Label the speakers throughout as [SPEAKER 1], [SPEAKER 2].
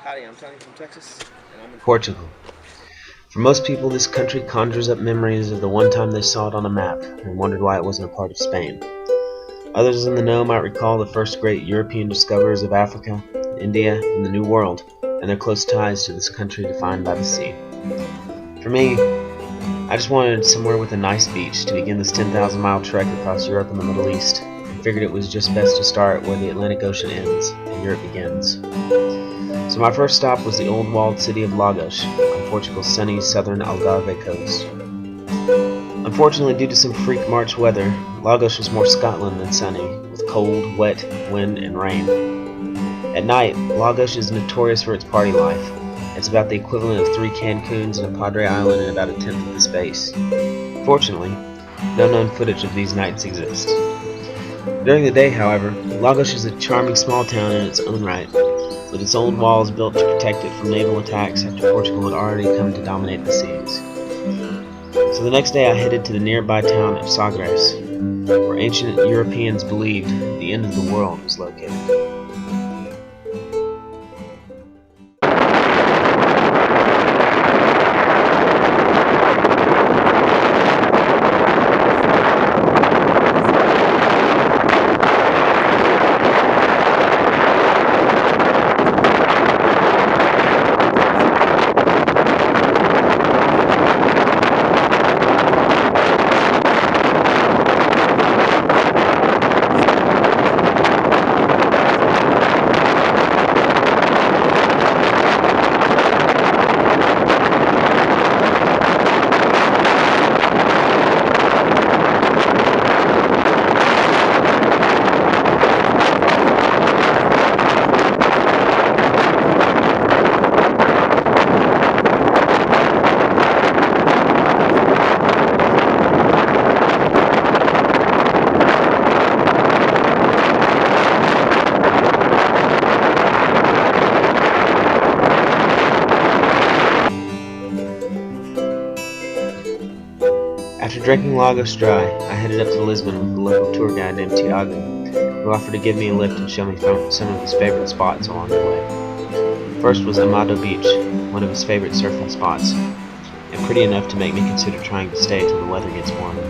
[SPEAKER 1] Howdy, I'm Tony from Texas, and I'm in
[SPEAKER 2] Portugal. For most people, this country conjures up memories of the one time they saw it on a map and wondered why it wasn't a part of Spain. Others in the know might recall the first great European discoverers of Africa, India, and the New World, and their close ties to this country defined by the sea. For me, I just wanted somewhere with a nice beach to begin this 10,000-mile trek across Europe and the Middle East, and figured it was just best to start where the Atlantic Ocean ends and Europe begins. So my first stop was the old walled city of Lagos on Portugal's sunny southern Algarve coast. Unfortunately, due to some freak March weather, Lagos was more Scotland than sunny, with cold, wet, wind, and rain. At night, Lagos is notorious for its party life. It's about the equivalent of 3 Cancuns and a Padre Island in about a tenth of the space. Fortunately, no known footage of these nights exists. During the day, however, Lagos is a charming small town in its own right, with its old walls built to protect it from naval attacks after Portugal had already come to dominate the seas. So the next day I headed to the nearby town of Sagres, where ancient Europeans believed the end of the world was located. After drinking Lagos dry, I headed up to Lisbon with the local tour guide named Tiago, who offered to give me a lift and show me some of his favorite spots along the way. First was Amado Beach, one of his favorite surfing spots, and pretty enough to make me consider trying to stay till the weather gets warmer.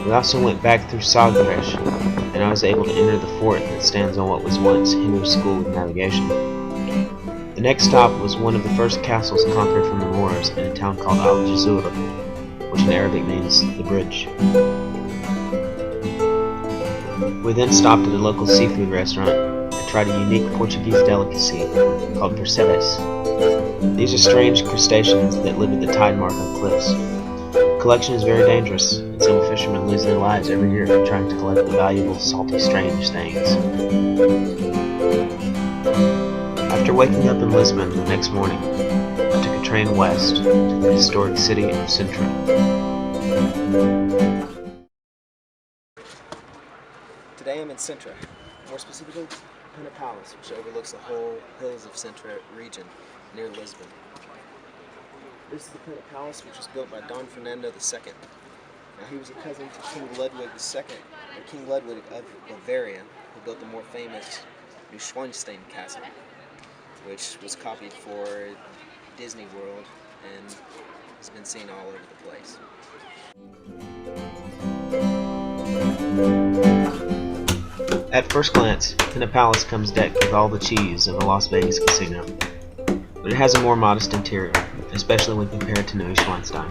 [SPEAKER 2] We also went back through Sagres, and I was able to enter the fort that stands on what was once Henry's School of Navigation. The next stop was one of the first castles conquered from the Moors in a town called Al-Jazura, which in Arabic means the bridge. We then stopped at a local seafood restaurant and tried a unique Portuguese delicacy called percebes. These are strange crustaceans that live at the tide mark on cliffs. The collection is very dangerous, and some fishermen lose their lives every year trying to collect the valuable, salty, strange things. After waking up in Lisbon the next morning, I took a train west to the historic city of Sintra.
[SPEAKER 1] Today I'm in Sintra, more specifically Pena Palace, which overlooks the whole hills of Sintra region near Lisbon. This is the Pena Palace, which was built by Don Fernando II. Now, he was a cousin to King Ludwig II, or King Ludwig of Bavaria, who built the more famous Neuschwanstein Castle, which was copied for Disney World and has been seen all over the place.
[SPEAKER 2] At first glance, Pena Palace comes decked with all the cheese of a Las Vegas casino, but it has a more modest interior, especially when compared to Neuschwanstein.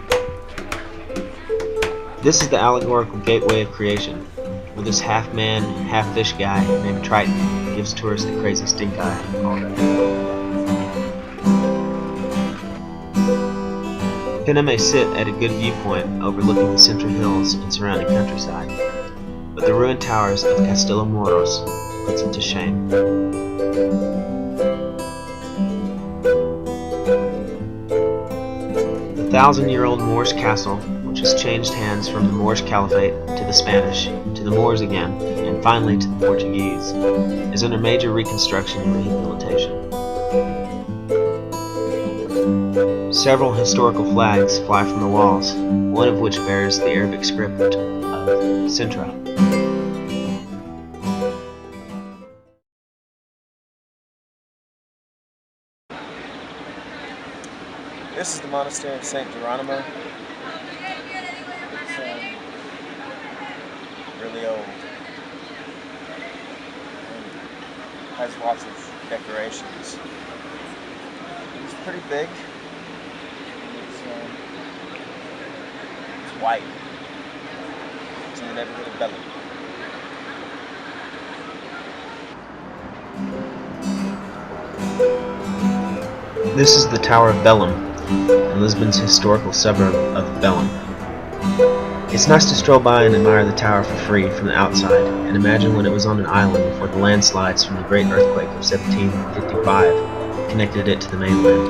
[SPEAKER 2] This is the allegorical gateway of creation, where this half-man, half-fish guy named Triton gives tourists the crazy stink eye all day. Pena may sit at a good viewpoint overlooking the Sintra hills and surrounding countryside, but the ruined towers of Castelo Moros puts it to shame. The 1,000-year-old Moorish castle, which has changed hands from the Moorish Caliphate to the Spanish, to the Moors again, and finally to the Portuguese, is under major reconstruction and rehabilitation. Several historical flags fly from the walls, one of which bears the Arabic script of Sintra.
[SPEAKER 1] This is the monastery of St. Geronimo. It's really old. And has lots of decorations. It's pretty big. It's white. It's in the neighborhood of Belem.
[SPEAKER 2] This is the Tower of Belem, in Lisbon's historical suburb of Belem. It's nice to stroll by and admire the tower for free from the outside, and imagine when it was on an island before the landslides from the Great Earthquake of 1755 connected it to the mainland.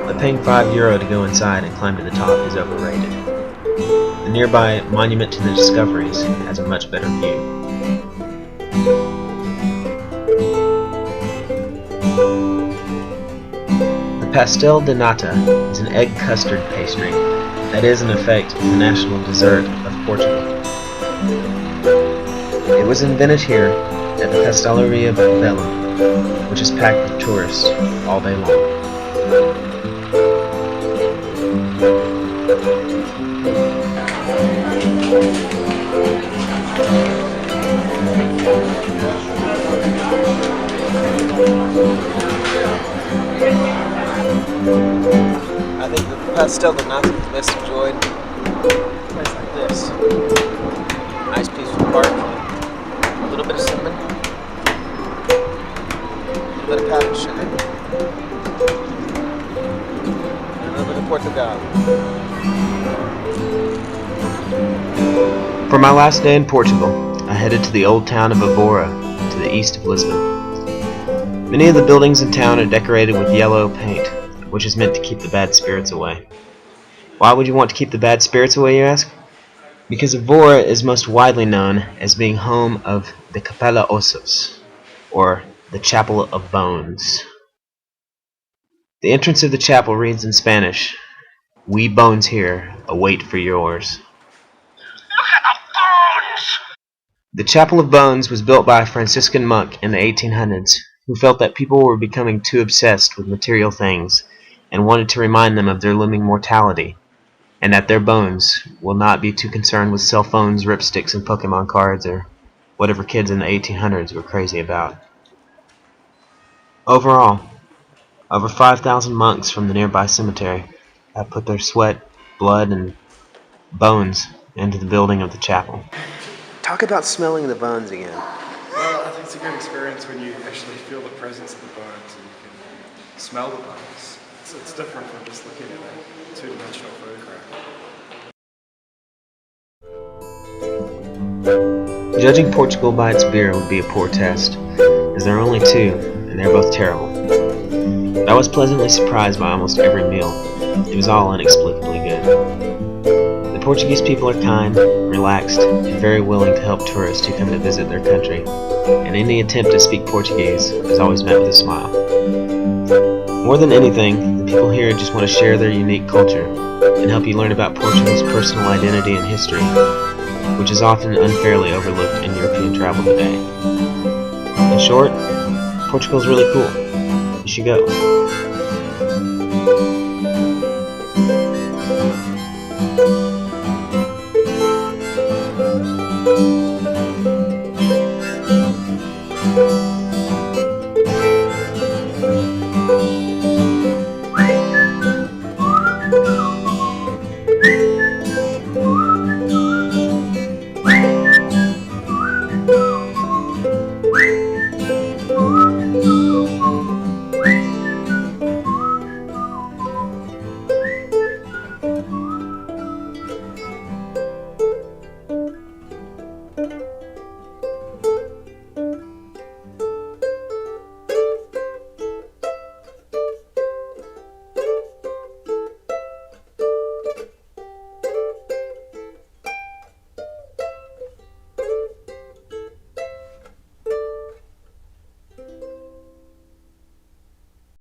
[SPEAKER 2] But paying €5 to go inside and climb to the top is overrated. The nearby Monument to the Discoveries has a much better view. Pastel de nata is an egg custard pastry that is, in effect, the national dessert of Portugal. It was invented here at the Pastelaria of Belem, which is packed with tourists all day long.
[SPEAKER 1] I think the pastel de nata is best enjoyed in a place like this. Nice peaceful park, a little bit of cinnamon, a little bit of powdered sugar, and a little bit of Portugal.
[SPEAKER 2] For my last day in Portugal, I headed to the old town of Evora, to the east of Lisbon. Many of the buildings in town are decorated with yellow paint, which is meant to keep the bad spirits away. Why would you want to keep the bad spirits away, you ask? Because Evora is most widely known as being home of the Capella Ossos, or the Chapel of Bones. The entrance of the chapel reads in Spanish, "We bones here await for yours." The Chapel of Bones was built by a Franciscan monk in the 1800s who felt that people were becoming too obsessed with material things and wanted to remind them of their looming mortality, and that their bones will not be too concerned with cell phones, ripsticks, and Pokemon cards, or whatever kids in the 1800s were crazy about. Overall, over 5,000 monks from the nearby cemetery have put their sweat, blood, and bones into the building of the chapel. Talk about smelling the bones again.
[SPEAKER 3] Well, I think it's a good experience when you actually feel the presence of the bones and you can smell the bones. It's different from just looking at a two-dimensional photograph.
[SPEAKER 2] Judging Portugal by its beer would be a poor test, as there are only two, and they're both terrible. But I was pleasantly surprised by almost every meal. It was all inexplicably good. The Portuguese people are kind, relaxed, and very willing to help tourists who come to visit their country, and any attempt to speak Portuguese is always met with a smile. More than anything, the people here just want to share their unique culture and help you learn about Portugal's personal identity and history, which is often unfairly overlooked in European travel today. In short, Portugal's really cool. You should go.